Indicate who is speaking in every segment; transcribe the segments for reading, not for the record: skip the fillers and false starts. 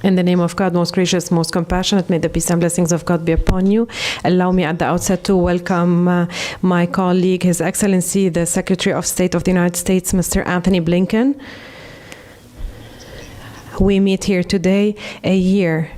Speaker 1: In the name of God, most gracious, most compassionate, may the peace and blessings of God be upon you. Allow me at the outset to welcome my colleague, His Excellency, the Secretary of State of the United States, Mr. Antony Blinken. We meet here today a year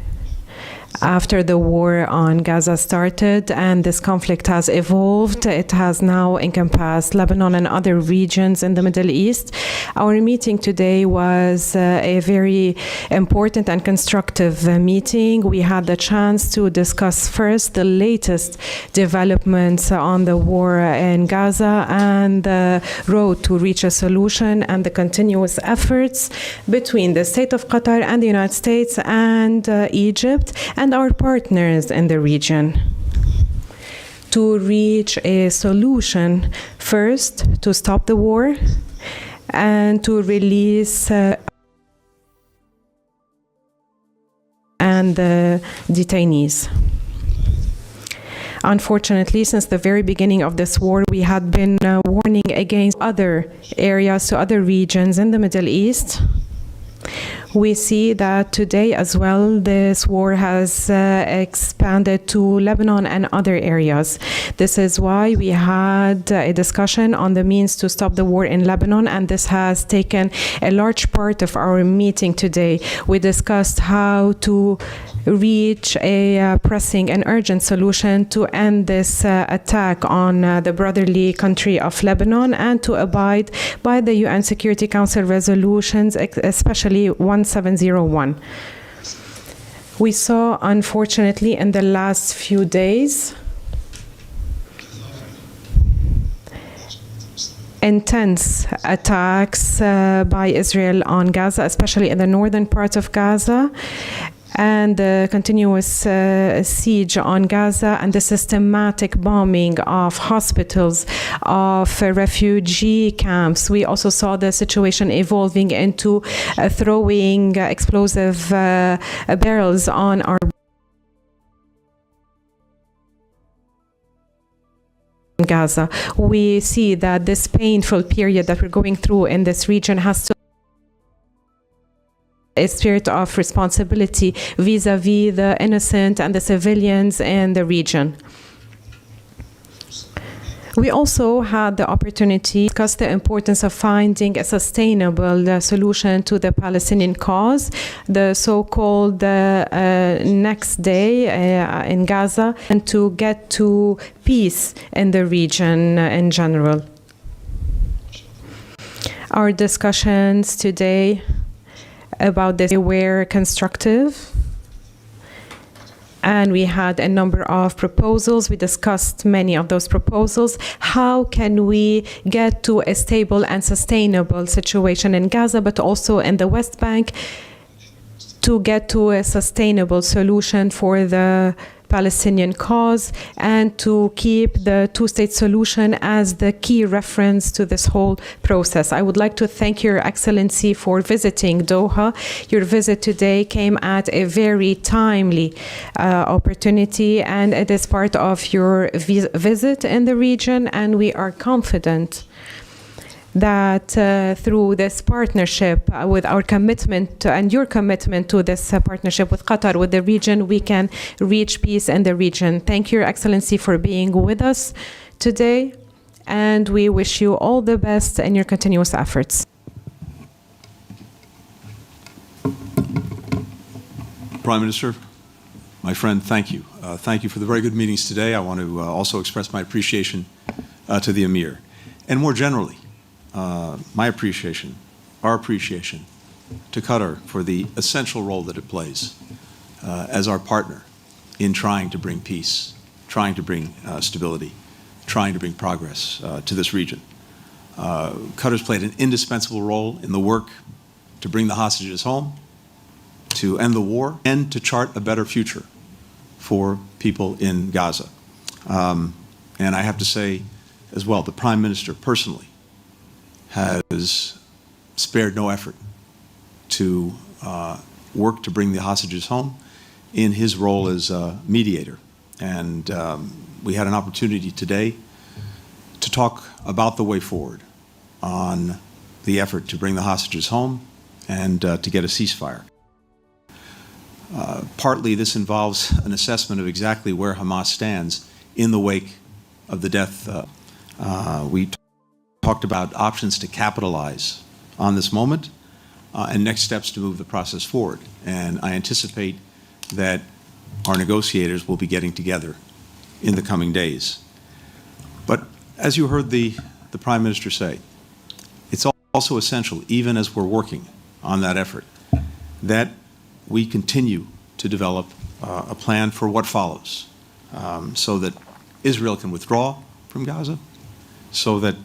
Speaker 1: after the war on Gaza started, and this conflict has evolved. It has now encompassed Lebanon and other regions in the Middle East. Our meeting today was a very important and constructive meeting. We had the chance to discuss first the latest developments on the war in Gaza and the road to reach a solution, and the continuous efforts between the State of Qatar and the United States and Egypt and our partners in the region to reach a solution, first to stop the war and to release and the detainees. Unfortunately, since the very beginning of this war, we had been warning against other areas, to other regions in the Middle East. We see that today as well, this war has expanded to Lebanon and other areas. This is why we had a discussion on the means to stop the war in Lebanon, and this has taken a large part of our meeting today. We discussed how to reach a pressing and urgent solution to end this attack on the brotherly country of Lebanon, and to abide by the UN Security Council resolutions, especially 1701. We saw, unfortunately, in the last few days, intense attacks by Israel on Gaza, especially in the northern part of Gaza, and the continuous siege on Gaza and the systematic bombing of hospitals, of refugee camps. We also saw the situation evolving into throwing explosive barrels on our Gaza. We see that this painful period that we're going through in this region has to a spirit of responsibility vis-a-vis the innocent and the civilians in the region. We also had the opportunity to discuss the importance of finding a sustainable solution to the Palestinian cause, the so-called next day in Gaza, and to get to peace in the region in general. Our discussions today about this were constructive, and we had a number of proposals. We discussed many of those proposals. How can we get to a stable and sustainable situation in Gaza, but also in the West Bank, to get to a sustainable solution for the Palestinian cause, and to keep the two-state solution as the key reference to this whole process. I would like to thank Your Excellency for visiting Doha. Your visit today came at a very timely opportunity, and it is part of your visit in the region, and we are confident that through this partnership, with our commitment and your commitment to this partnership with Qatar, with the region, we can reach peace in the region. Thank you, Your Excellency, for being with us today, and we wish you all the best in your continuous efforts.
Speaker 2: Prime Minister, my friend, thank you. Thank you for the very good meetings today. I want to also express my appreciation to the Emir, and more generally, my appreciation, our appreciation to Qatar for the essential role that it plays as our partner in trying to bring peace, trying to bring stability, trying to bring progress to this region. Qatar's played an indispensable role in the work to bring the hostages home, to end the war, and to chart a better future for people in Gaza. And I have to say as well, the Prime Minister personally has spared no effort to work to bring the hostages home in his role as a mediator. And we had an opportunity today to talk about the way forward on the effort to bring the hostages home and to get a ceasefire. Partly this involves an assessment of exactly where Hamas stands in the wake of the death. We talked about options to capitalize on this moment and next steps to move the process forward. And I anticipate that our negotiators will be getting together in the coming days. But as you heard the Prime Minister say, it's also essential, even as we're working on that effort, that we continue to develop a plan for what follows, so that Israel can withdraw from Gaza, so that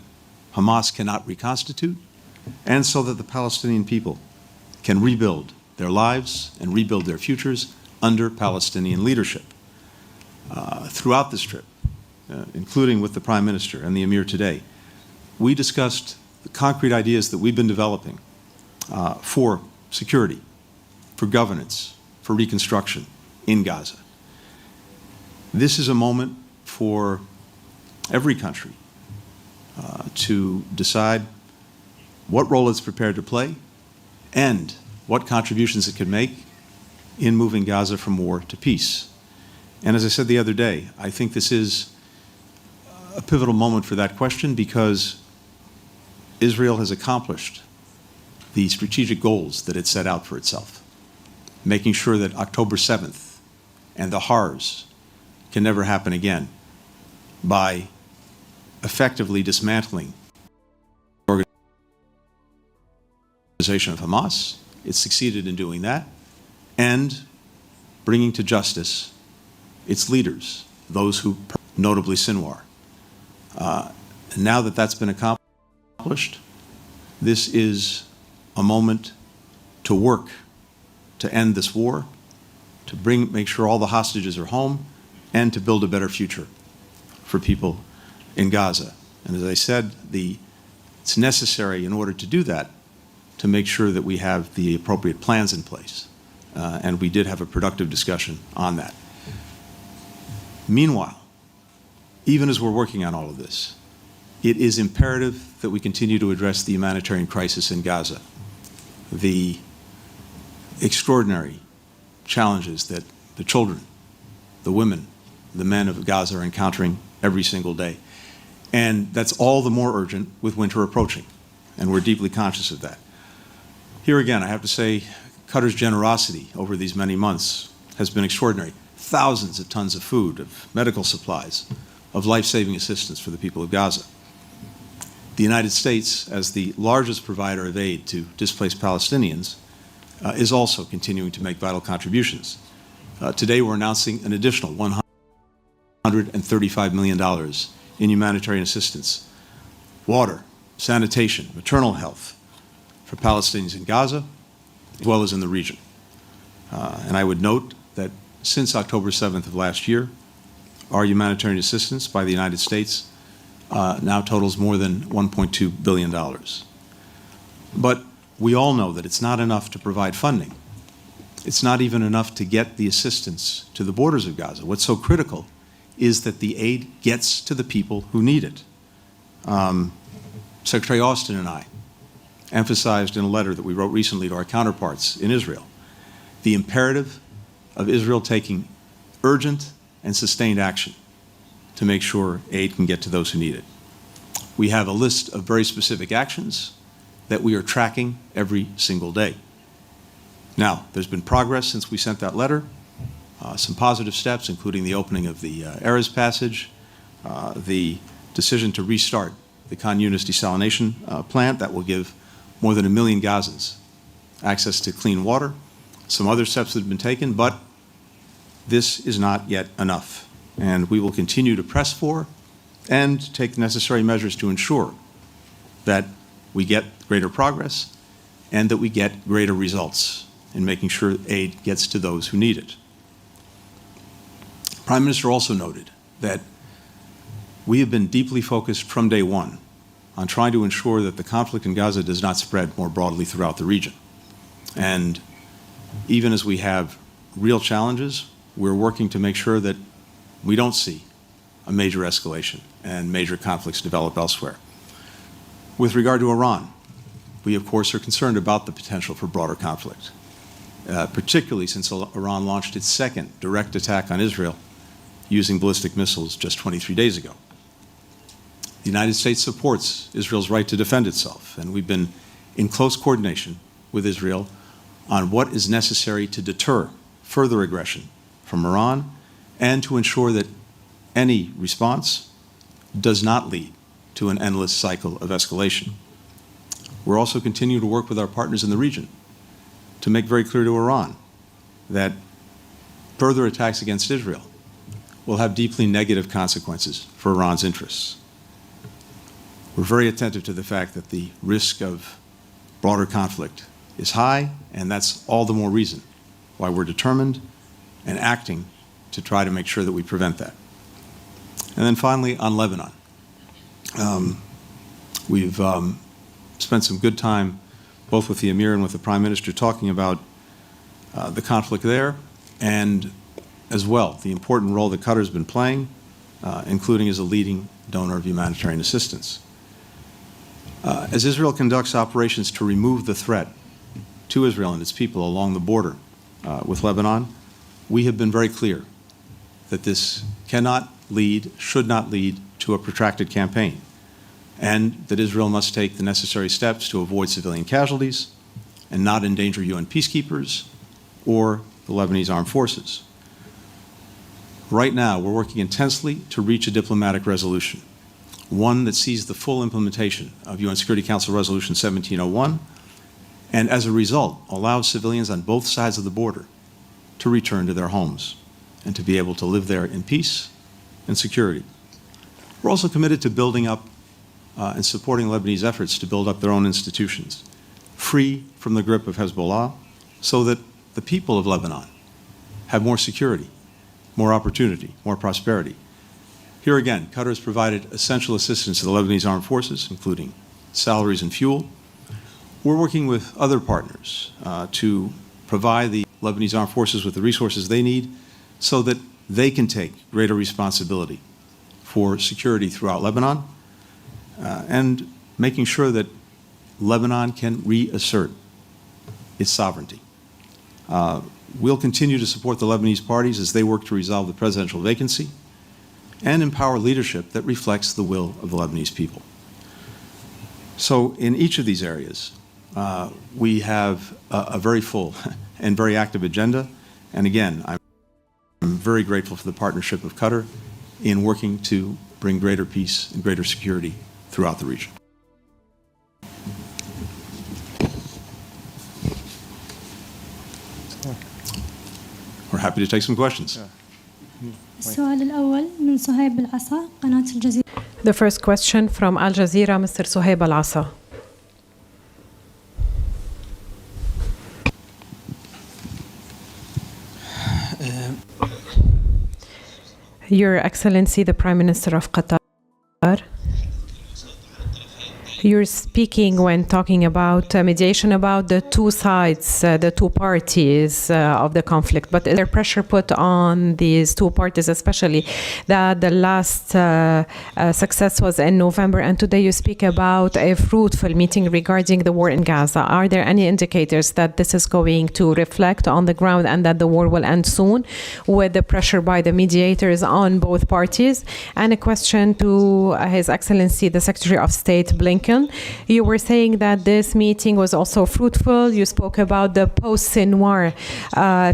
Speaker 2: Hamas cannot reconstitute, and so that the Palestinian people can rebuild their lives and rebuild their futures under Palestinian leadership. Throughout this trip, including with the Prime Minister and the Emir today, we discussed the concrete ideas that we've been developing for security, for governance, for reconstruction in Gaza. This is a moment for every country to decide what role it's prepared to play and what contributions it can make in moving Gaza from war to peace. And as I said the other day, I think this is a pivotal moment for that question because Israel has accomplished the strategic goals that it set out for itself, making sure that October 7th and the horrors can never happen again by effectively dismantling the organization of Hamas. It succeeded in doing that and bringing to justice its leaders, those who, notably Sinwar. And now that that's been accomplished, this is a moment to work to end this war, to make sure all the hostages are home, and to build a better future for people in Gaza. And as I said, it's necessary in order to do that to make sure that we have the appropriate plans in place. And we did have a productive discussion on that. Meanwhile, even as we're working on all of this, it is imperative that we continue to address the humanitarian crisis in Gaza, the extraordinary challenges that the children, the women, the men of Gaza are encountering every single day. And that's all the more urgent with winter approaching, and we're deeply conscious of that. Here again, I have to say, Qatar's generosity over these many months has been extraordinary. Thousands of tons of food, of medical supplies, of life-saving assistance for the people of Gaza. The United States, as the largest provider of aid to displaced Palestinians, is also continuing to make vital contributions. Today we're announcing an additional $135 million in humanitarian assistance, water, sanitation, maternal health for Palestinians in Gaza, as well as in the region. And I would note that since October 7th of last year, our humanitarian assistance by the United States now totals more than $1.2 billion. But we all know that it's not enough to provide funding. It's not even enough to get the assistance to the borders of Gaza. What's so critical is that the aid gets to the people who need it. Secretary Austin and I emphasized in a letter that we wrote recently to our counterparts in Israel the imperative of Israel taking urgent and sustained action to make sure aid can get to those who need it. We have a list of very specific actions that we are tracking every single day. Now, there's been progress since we sent that letter, some positive steps, including the opening of the Erez passage, the decision to restart the Khan Yunis desalination plant that will give more than 1 million Gazans access to clean water, some other steps that have been taken, but this is not yet enough. And we will continue to press for and take the necessary measures to ensure that we get greater progress and that we get greater results in making sure aid gets to those who need it. The Prime Minister also noted that we have been deeply focused from day one on trying to ensure that the conflict in Gaza does not spread more broadly throughout the region. And even as we have real challenges, we're working to make sure that we don't see a major escalation and major conflicts develop elsewhere. With regard to Iran, we of course are concerned about the potential for broader conflict. particularly since Iran launched its second direct attack on Israel using ballistic missiles just 23 days ago. The United States supports Israel's right to defend itself, and we've been in close coordination with Israel on what is necessary to deter further aggression from Iran and to ensure that any response does not lead to an endless cycle of escalation. We're also continuing to work with our partners in the region to make very clear to Iran that further attacks against Israel will have deeply negative consequences for Iran's interests. We're very attentive to the fact that the risk of broader conflict is high, and that's all the more reason why we're determined and acting to try to make sure that we prevent that. And then finally, on Lebanon. We've spent some good time, both with the Emir and with the Prime Minister, talking about the conflict there, and as well, the important role that Qatar has been playing, including as a leading donor of humanitarian assistance. As Israel conducts operations to remove the threat to Israel and its people along the border with Lebanon, we have been very clear that this cannot lead, should not lead to a protracted campaign, and that Israel must take the necessary steps to avoid civilian casualties and not endanger UN peacekeepers or the Lebanese armed forces. Right now, we're working intensely to reach a diplomatic resolution, one that sees the full implementation of UN Security Council Resolution 1701, and as a result, allows civilians on both sides of the border to return to their homes and to be able to live there in peace and security. We're also committed to building up and supporting Lebanese efforts to build up their own institutions, free from the grip of Hezbollah, so that the people of Lebanon have more security, more opportunity, more prosperity. Here again, Qatar has provided essential assistance to the Lebanese armed forces, including salaries and fuel. We're working with other partners to provide the Lebanese armed forces with the resources they need so that they can take greater responsibility for security throughout Lebanon and making sure that Lebanon can reassert its sovereignty. We'll continue to support the Lebanese parties as they work to resolve the presidential vacancy and empower leadership that reflects the will of the Lebanese people. So in each of these areas, we have a very full and very active agenda. And again, I'm very grateful for the partnership of Qatar in working to bring greater peace and greater security throughout the region. We're happy to take some questions.
Speaker 3: السؤال الأول من صهيب العصا قناة الجزيرة.
Speaker 1: The first question from Al Jazeera, Mr. Suhaib Al-Asa. Your Excellency, the Prime Minister of Qatar, you're speaking when talking about mediation about the two sides, the two parties of the conflict. But is there pressure put on these two parties, especially that the last success was in November, and today you speak about a fruitful meeting regarding the war in Gaza. Are there any indicators that this is going to reflect on the ground and that the war will end soon with the pressure by the mediators on both parties? And a question to His Excellency, the Secretary of State, Blinken. You were saying that this meeting was also fruitful. You spoke about the post-Sinwar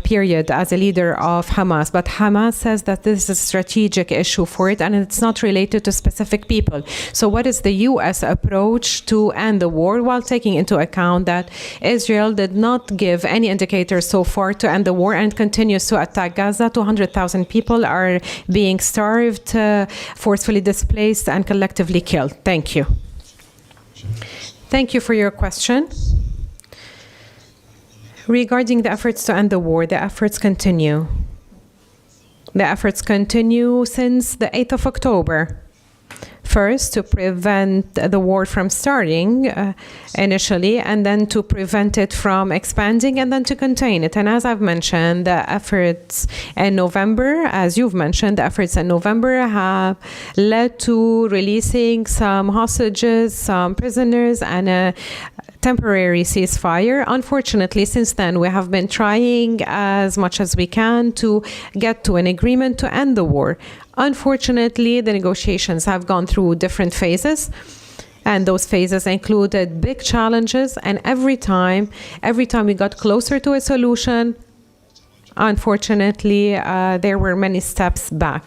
Speaker 1: period as a leader of Hamas, but Hamas says that this is a strategic issue for it and it's not related to specific people. So what is the U.S. approach to end the war, while taking into account that Israel did not give any indicators so far to end the war and continues to attack Gaza? 200,000 people are being starved, forcefully displaced and collectively killed. Thank you. Thank you for your question. Regarding the efforts to end the war, the efforts continue. The efforts continue since the 8th of October. First, to prevent the war from starting initially, and then to prevent it from expanding, and then to contain it. And as I've mentioned, the efforts in November, as you've mentioned, the efforts in November have led to releasing some hostages, some prisoners, and a temporary ceasefire. Unfortunately, since then, we have been trying as much as we can to get to an agreement to end the war. Unfortunately, the negotiations have gone through different phases. And those phases included big challenges. And every time we got closer to a solution, unfortunately, there were many steps back.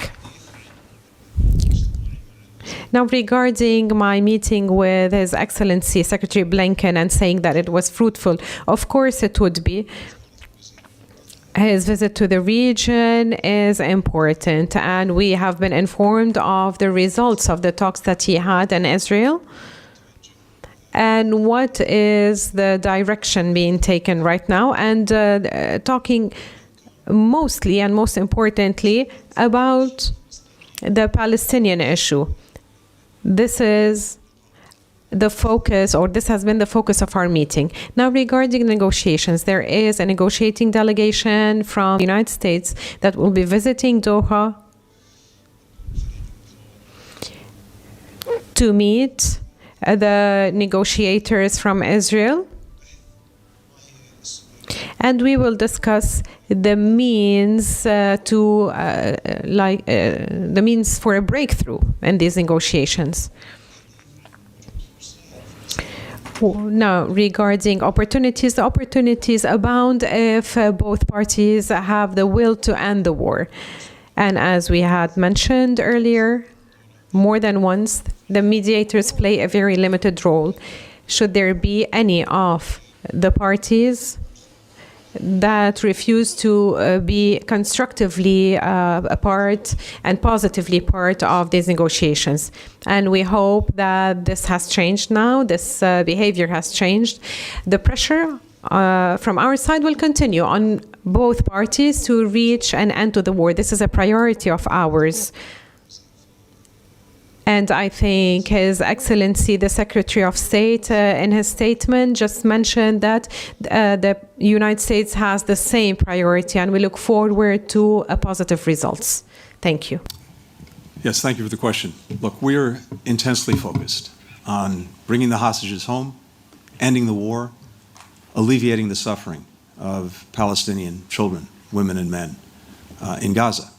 Speaker 1: Now, regarding my meeting with His Excellency Secretary Blinken and saying that it was fruitful, of course it would be. His visit to the region is important, and we have been informed of the results of the talks that he had in Israel and what is the direction being taken right now, and talking mostly and most importantly about the Palestinian issue. This is the focus, or this has been the focus of our meeting. Now, regarding negotiations, there is a negotiating delegation from the United States that will be visiting Doha to meet the negotiators from Israel. And we will discuss the means the means for a breakthrough in these negotiations. Now, regarding opportunities, the opportunities abound if both parties have the will to end the war. And as we had mentioned earlier, more than once, the mediators play a very limited role. Should there be any of the parties that refuse to be constructively a part and positively part of these negotiations. And we hope that this has changed now, this behavior has changed. The pressure from our side will continue on both parties to reach an end to the war. This is a priority of ours. And I think His Excellency, the Secretary of State, in his statement just mentioned that the United States has the same priority, and we look forward to positive results. Thank you.
Speaker 2: Yes, thank you for the question. Look, we're intensely focused on bringing the hostages home, ending the war, alleviating the suffering of Palestinian children, women, and men in Gaza.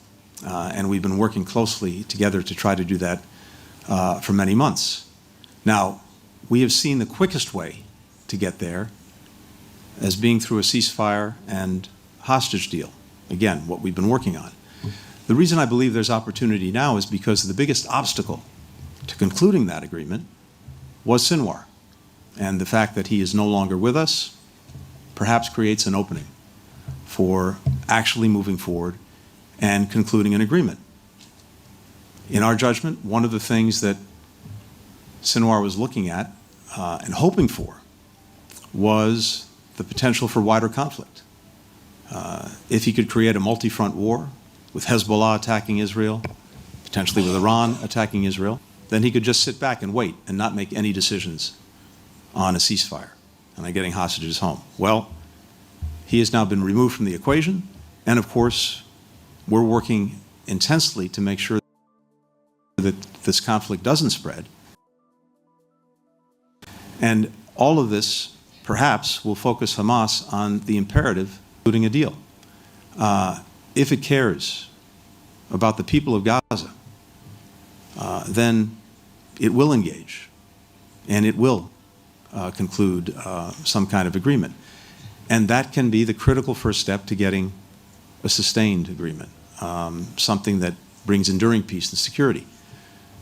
Speaker 2: And we've been working closely together to try to do that for many months. Now, we have seen the quickest way to get there as being through a ceasefire and hostage deal. Again, what we've been working on. The reason I believe there's opportunity now is because the biggest obstacle to concluding that agreement was Sinwar. And the fact that he is no longer with us perhaps creates an opening for actually moving forward and concluding an agreement. In our judgment, one of the things that Sinwar was looking at and hoping for was the potential for wider conflict. If he could create a multi-front war with Hezbollah attacking Israel, potentially with Iran attacking Israel, then he could just sit back and wait and not make any decisions on a ceasefire and on getting hostages home. Well, he has now been removed from the equation, and of course, we're working intensely to make sure that this conflict doesn't spread. And all of this, perhaps, will focus Hamas on the imperative, including a deal. If it cares about the people of Gaza, then it will engage, and it will conclude some kind of agreement. And that can be the critical first step to getting a sustained agreement, something that brings enduring peace and security.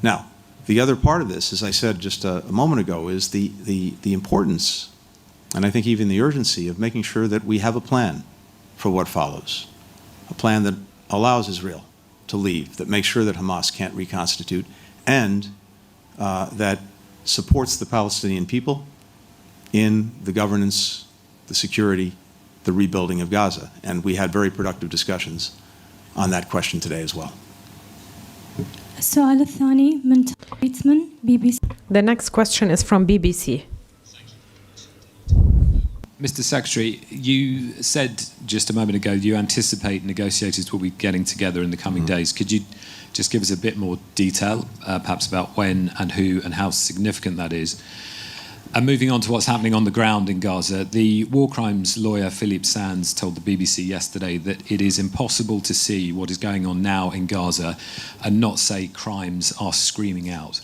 Speaker 2: Now, the other part of this, as I said just a moment ago, is the importance, and I think even the urgency, of making sure that we have a plan for what follows. A plan that allows Israel to leave, that makes sure that Hamas can't reconstitute, and that supports the Palestinian people in the governance, the security, the rebuilding of Gaza. And we had very productive discussions on that question today as well.
Speaker 3: السؤال الثاني من تريتمن BBC.
Speaker 1: The next question is from BBC.
Speaker 4: Mr. Secretary, you said just a moment ago you anticipate negotiators will be getting together in the coming days. Could you just give us a bit more detail, perhaps about when and who and how significant that is? And moving on to what's happening on the ground in Gaza, the war crimes lawyer Philippe Sands told the BBC yesterday that it is impossible to see what is going on now in Gaza and not say crimes are screaming out.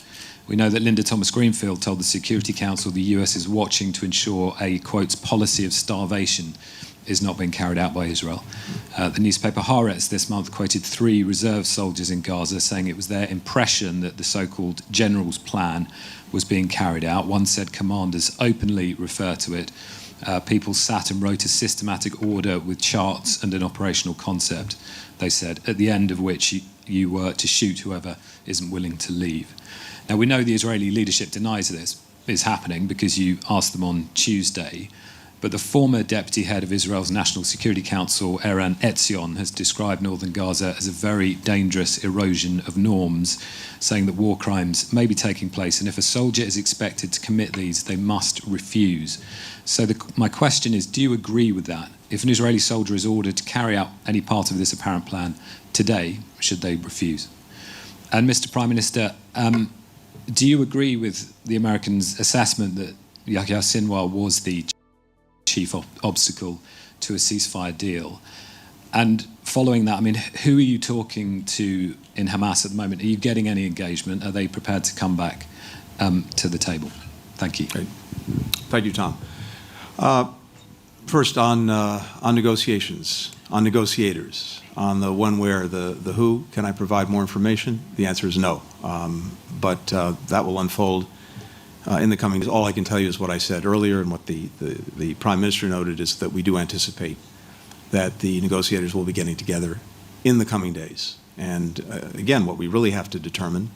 Speaker 4: We know that Linda Thomas-Greenfield told the Security Council the US is watching to ensure a, quote, policy of starvation is not being carried out by Israel. The newspaper Haaretz this month quoted 3 reserve soldiers in Gaza saying it was their impression that the so-called general's plan was being carried out. One said commanders openly refer to it. People sat and wrote a systematic order with charts and an operational concept, they said, at the end of which you were to shoot whoever isn't willing to leave. Now, we know the Israeli leadership denies this is happening because you asked them on Tuesday, but the former deputy head of Israel's National Security Council, Eran Etzion, has described northern Gaza as a very dangerous erosion of norms, saying that war crimes may be taking place, and if a soldier is expected to commit these, they must refuse. So my question is, do you agree with that? If an Israeli soldier is ordered to carry out any part of this apparent plan today, should they refuse? And Mr. Prime Minister, do you agree with the Americans' assessment that Yahya Sinwar was the chief obstacle to a ceasefire deal? And following that, I mean, who are you talking to in Hamas at the moment? Are you getting any engagement? Are they prepared to come back to the table? Thank you.
Speaker 2: Great. Thank you, Tom. First, on negotiations, on negotiators, on the when, where, the who, can I provide more information? The answer is no. But that will unfold in the coming days. All I can tell you is what I said earlier, and what the Prime Minister noted is that we do anticipate that the negotiators will be getting together in the coming days. And again, what we really have to determine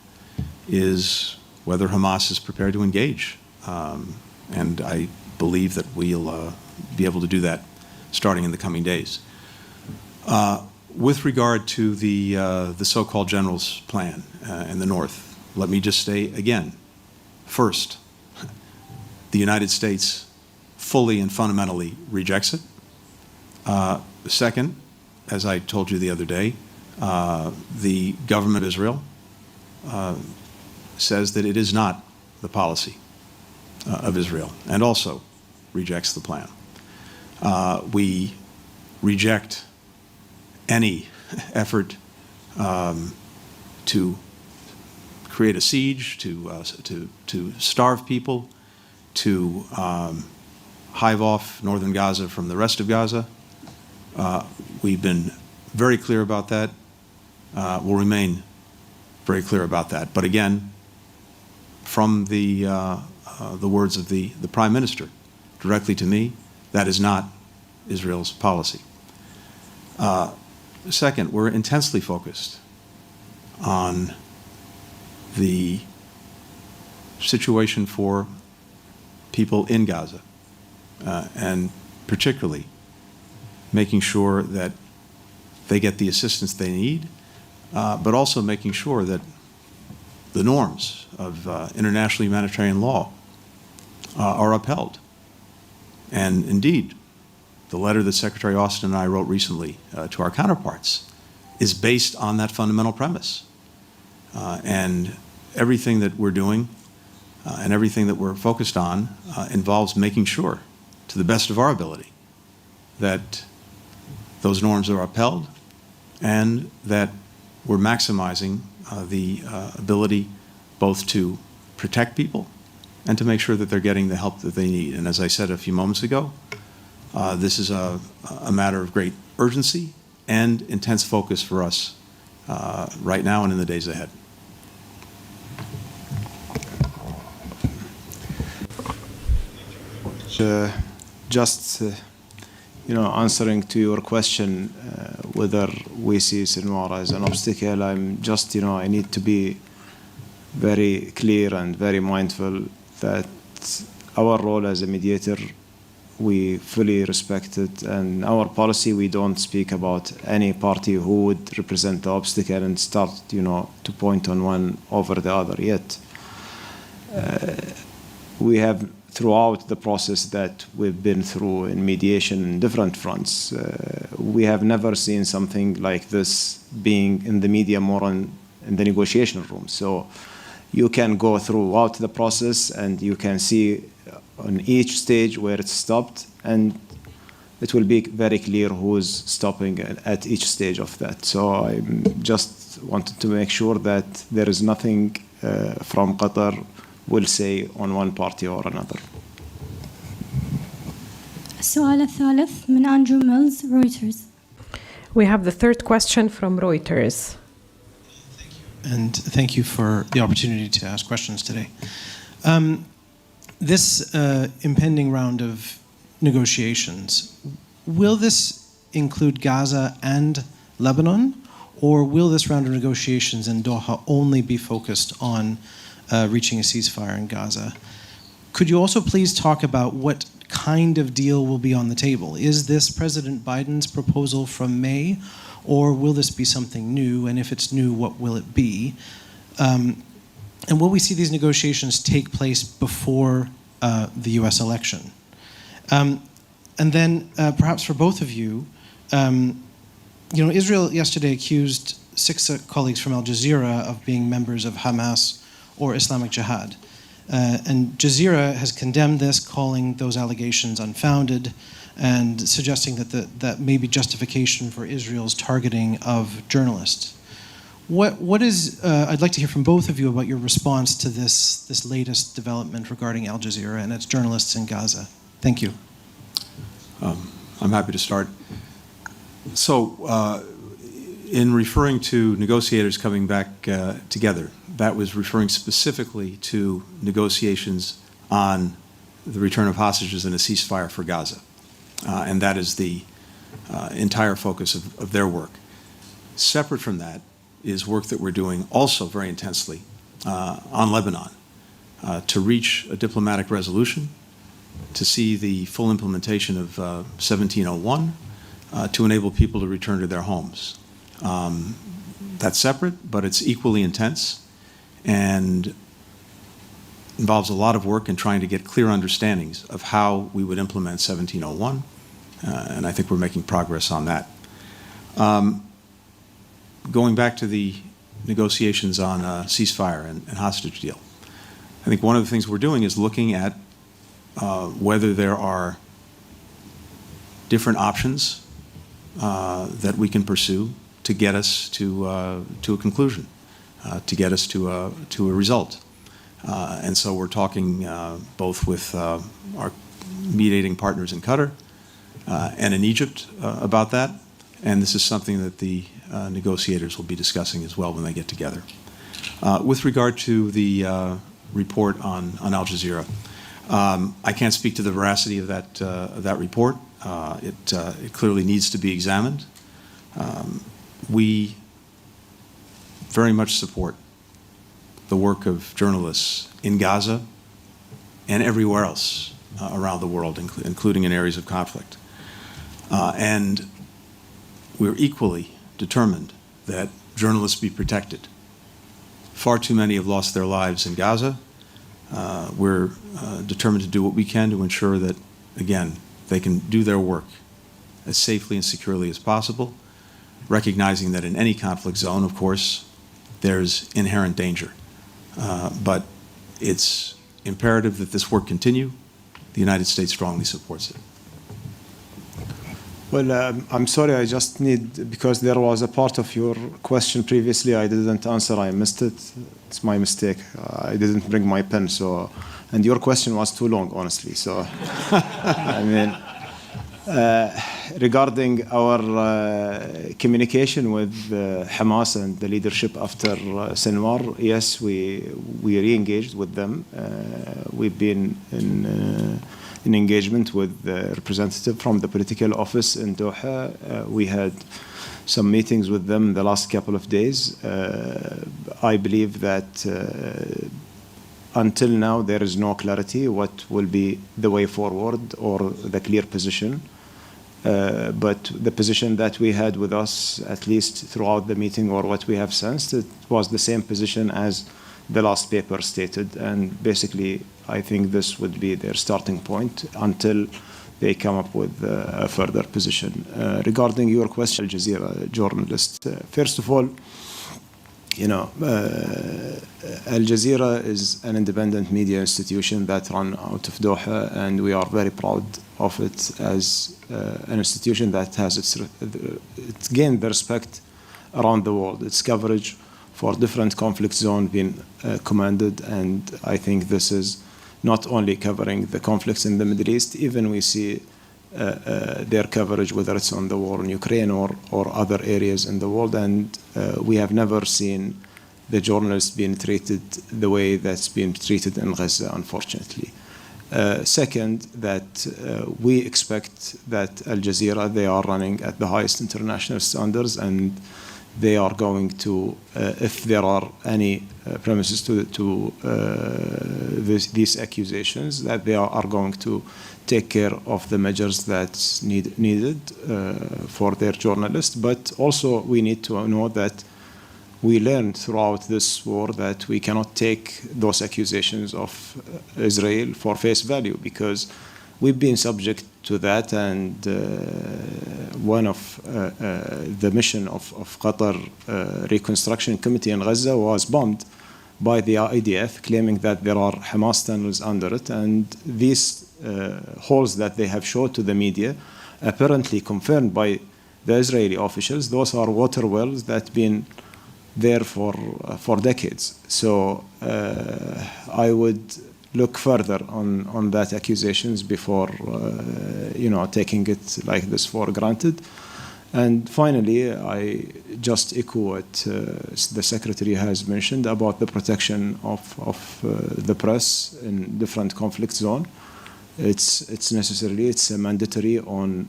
Speaker 2: is whether Hamas is prepared to engage. And I believe that we'll be able to do that starting in the coming days. With regard to the so-called general's plan in the north, let me just say again, first, the United States fully and fundamentally rejects it. Second, as I told you the other day, the government of Israel says that it is not the policy of Israel, and also rejects the plan. We reject any effort to create a siege, to starve people, to hive off northern Gaza from the rest of Gaza. We've been very clear about that. We'll remain very clear about that. But again, from the words of the Prime Minister directly to me, that is not Israel's policy. Second, we're intensely focused on the situation for people in Gaza, and particularly making sure that they get the assistance they need, but also making sure that the norms of international humanitarian law are upheld. And indeed, the letter that Secretary Austin and I wrote recently to our counterparts is based on that fundamental premise. And everything that we're doing and everything that we're focused on involves making sure, to the best of our ability, that those norms are upheld and that we're maximizing the ability both to protect people and to make sure that they're getting the help that they need. And as I said a few moments ago, this is a matter of great urgency and intense focus for us right now and in the days ahead.
Speaker 5: Just answering to your question, whether we see Sinwar as an obstacle, I need to be very clear and very mindful that our role as a mediator, we fully respect it, and our policy, we don't speak about any party who would represent the obstacle and start, to point on one over the other yet. We have, throughout the process that we've been through in mediation in different fronts, we have never seen something like this being in the media more in the negotiation room. So you can go throughout the process and you can see on each stage where it's stopped, and it will be very clear who's stopping at each stage of that. So I just wanted to make sure that there is nothing from Qatar will say on one party or another.
Speaker 3: السؤال الثالث من أندرو ميلز رويترز.
Speaker 1: We have the third question from Reuters.
Speaker 6: And thank you for the opportunity to ask questions today. This impending round of negotiations, will this include Gaza and Lebanon, or will this round of negotiations in Doha only be focused on reaching a ceasefire in Gaza? Could you also please talk about what kind of deal will be on the table? Is this President Biden's proposal from May, or will this be something new? And if it's new, what will it be? And will we see these negotiations take place before the US election? And then perhaps for both of you, Israel yesterday accused 6 colleagues from Al Jazeera of being members of Hamas or Islamic Jihad. And Jazeera has condemned this, calling those allegations unfounded and suggesting that that may be justification for Israel's targeting of journalists. What is, I'd like to hear from both of you about your response to this latest development regarding Al Jazeera and its journalists in Gaza. Thank you.
Speaker 2: I'm happy to start. So, in referring to negotiators coming back together, that was referring specifically to negotiations on the return of hostages and a ceasefire for Gaza. And that is the entire focus of their work. Separate from that is work that we're doing also very intensely on Lebanon to reach a diplomatic resolution, to see the full implementation of 1701, to enable people to return to their homes. That's separate, but it's equally intense and involves a lot of work in trying to get clear understandings of how we would implement 1701, and I think we're making progress on that. Going back to the negotiations on ceasefire and hostage deal, I think one of the things we're doing is looking at whether there are different options that we can pursue to get us to a conclusion, to get us to a result. And so we're talking both with our mediating partners in Qatar and in Egypt about that. And this is something that the negotiators will be discussing as well when they get together. With regard to the report on Al Jazeera, I can't speak to the veracity of that report. It clearly needs to be examined. We very much support the work of journalists in Gaza and everywhere else around the world, including in areas of conflict. And we're equally determined that journalists be protected. Far too many have lost their lives in Gaza. We're determined to do what we can to ensure that, again, they can do their work as safely and securely as possible, recognizing that in any conflict zone, of course, there's inherent danger. But it's imperative that this work continue. The United States strongly supports it.
Speaker 5: Well, I'm sorry, I just need, because there was a part of your question previously I didn't answer, I missed it. It's my mistake. I didn't bring my pen, so, and your question was too long, honestly, so, I mean, regarding our communication with Hamas and the leadership after Sinwar, yes, we re-engaged with them. We've been in engagement with the representative from the political office in Doha. We had some meetings with them the last couple of days. I believe that until now there is no clarity what will be the way forward or the clear position. But the position that we had with us, at least throughout the meeting or what we have sensed, it was the same position as the last paper stated. And basically, I think this would be their starting point until they come up with a further position. Regarding your question, Al Jazeera journalist, first of all, Al Jazeera is an independent media institution that run out of Doha, and we are very proud of it as an institution that has it's gained the respect around the world. Its coverage for different conflict zones been commended, and I think this is not only covering the conflicts in the Middle East, even we see their coverage, whether it's on the war in Ukraine or other areas in the world, and we have never seen the journalists being treated the way that's been treated in Gaza, unfortunately. Second, that we expect that Al Jazeera, they are running at the highest international standards, and they are going to, if there are any premises to these accusations, that they are going to take care of the measures that's needed for their journalists. But also we need to know that we learned throughout this war that we cannot take those accusations of Israel for face value, because we've been subject to that, and one of the mission of Qatar Reconstruction Committee in Gaza was bombed by the IDF, claiming that there are Hamas tunnels under it, and these holes that they have showed to the media, apparently confirmed by the Israeli officials, those are water wells that been there for decades. So I would look further on that accusations before taking it like this for granted. And finally, I just echo what the Secretary has mentioned about the protection of the press in different conflict zones. It's mandatory in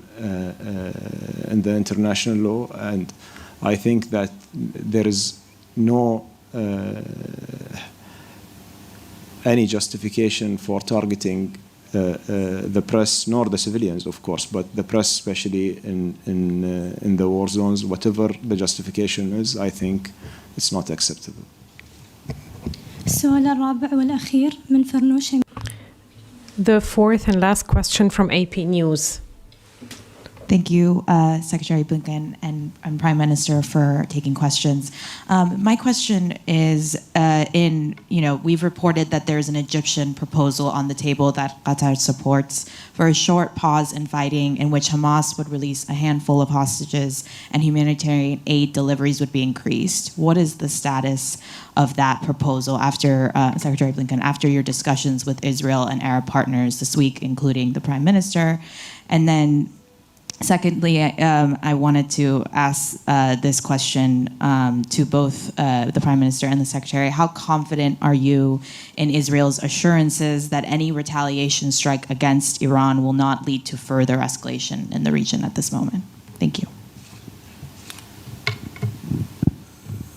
Speaker 5: the international law, and I think that there is no any justification for targeting the press, nor the civilians, of course, but the press, especially in the war zones. Whatever the justification is, I think it's not acceptable.
Speaker 3: السؤال الرابع والأخير من فرنوش.
Speaker 1: The fourth and last question from AP News.
Speaker 7: Thank you, Secretary Blinken and Prime Minister, for taking questions. My question is, we've reported that there's an Egyptian proposal on the table that Qatar supports for a short pause in fighting, in which Hamas would release a handful of hostages and humanitarian aid deliveries would be increased. What is the status of that proposal after, Secretary Blinken, after your discussions with Israel and Arab partners this week, including the Prime Minister? And then secondly, I wanted to ask this question to both the Prime Minister and the Secretary. How confident are you in Israel's assurances that any retaliation strike against Iran will not lead to further escalation in the region at this moment? Thank you.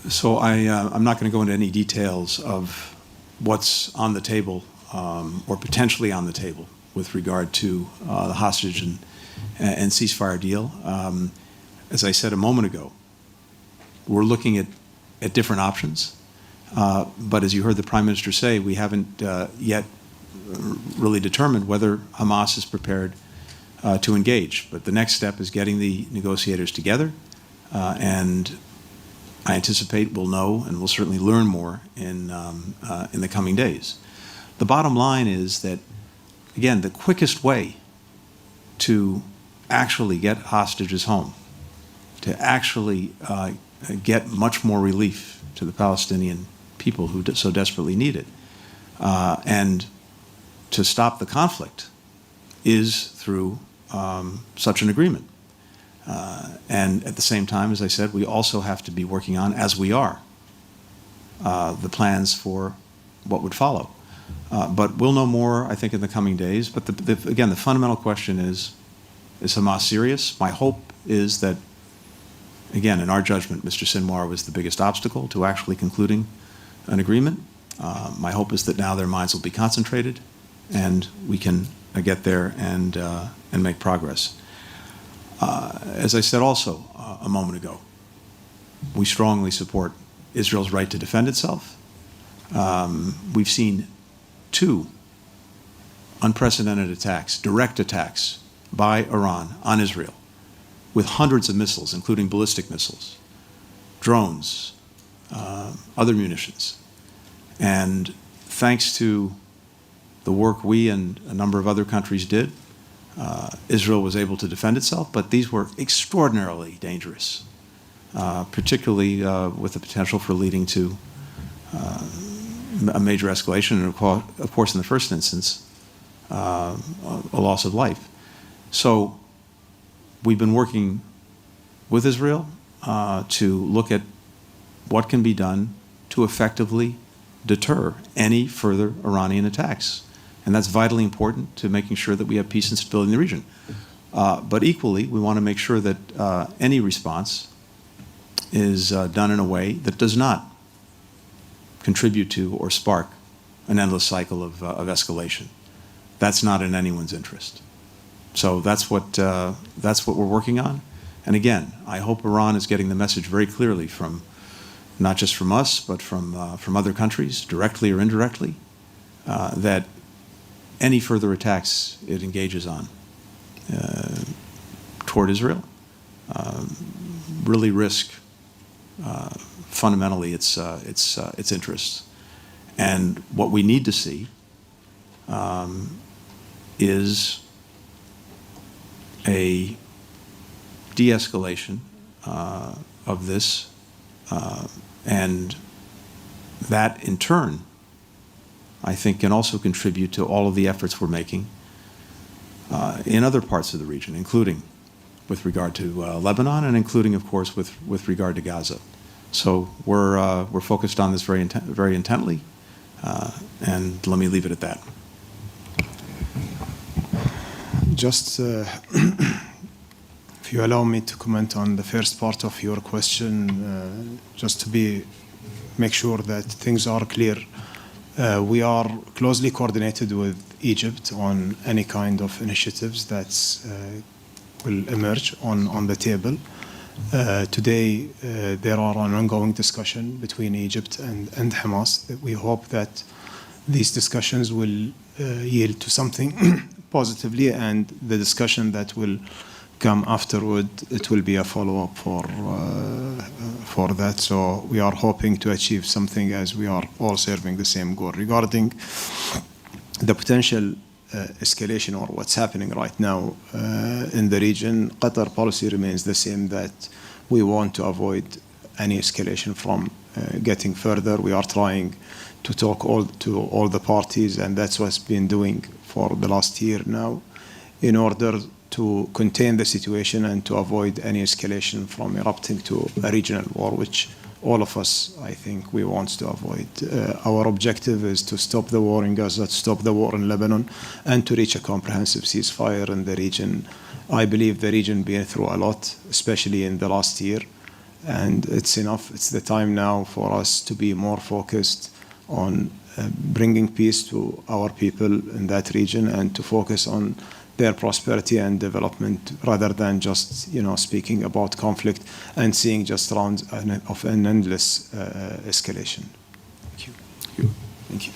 Speaker 2: So I'm not going to go into any details of what's on the table or potentially on the table with regard to the hostage and ceasefire deal. As I said a moment ago, we're looking at different options. But as you heard the Prime Minister say, we haven't yet really determined whether Hamas is prepared to engage. But the next step is getting the negotiators together, and I anticipate we'll know and we'll certainly learn more in the coming days. The bottom line is that, again, the quickest way to actually get hostages home, to actually get much more relief to the Palestinian people who so desperately need it, and to stop the conflict is through such an agreement. And at the same time, as I said, we also have to be working on, as we are, the plans for what would follow. But we'll know more, I think, in the coming days. But again, the fundamental question is Hamas serious? My hope is that, again, in our judgment, Mr. Sinwar was the biggest obstacle to actually concluding an agreement. My hope is that now their minds will be concentrated and we can get there and make progress. As I said also a moment ago, we strongly support Israel's right to defend itself. We've seen 2 unprecedented attacks, direct attacks by Iran on Israel, with hundreds of missiles, including ballistic missiles, drones, other munitions. And thanks to the work we and a number of other countries did, Israel was able to defend itself, but these were extraordinarily dangerous, particularly with the potential for leading to a major escalation, and of course, in the first instance, a loss of life. So we've been working with Israel to look at what can be done to effectively deter any further Iranian attacks. And that's vitally important to making sure that we have peace and stability in the region. But equally, we want to make sure that any response is done in a way that does not contribute to or spark an endless cycle of escalation. That's not in anyone's interest. So that's what we're working on. And again, I hope Iran is getting the message very clearly from, not just from us, but from other countries, directly or indirectly, that any further attacks it engages on toward Israel really risk fundamentally its interests. And what we need to see is a de-escalation of this, and that in turn, I think, can also contribute to all of the efforts we're making in other parts of the region, including with regard to Lebanon, and including, of course, with regard to Gaza. So we're focused on this very intently, and let me leave it at that.
Speaker 5: Just, if you allow me to comment on the first part of your question, just to make sure that things are clear. We are closely coordinated with Egypt on any kind of initiatives that will emerge on the table. Today, there are an ongoing discussion between Egypt and Hamas. We hope that these discussions will yield to something positively, and the discussion that will come afterward, it will be a follow-up for that. So we are hoping to achieve something, as we are all serving the same goal. Regarding the potential escalation or what's happening right now in the region, Qatar policy remains the same, that we want to avoid any escalation from getting further. We are trying to talk to all the parties, and that's what's been doing for the last year now, in order to contain the situation and to avoid any escalation from erupting to a regional war, which all of us, I think, we want to avoid. Our objective is to stop the war in Gaza, to stop the war in Lebanon, and to reach a comprehensive ceasefire in the region. I believe the region been through a lot, especially in the last year, and it's enough. It's the time now for us to be more focused on bringing peace to our people in that region, and to focus on their prosperity and development, rather than just speaking about conflict and seeing just rounds of an endless escalation. Thank you. Thank you.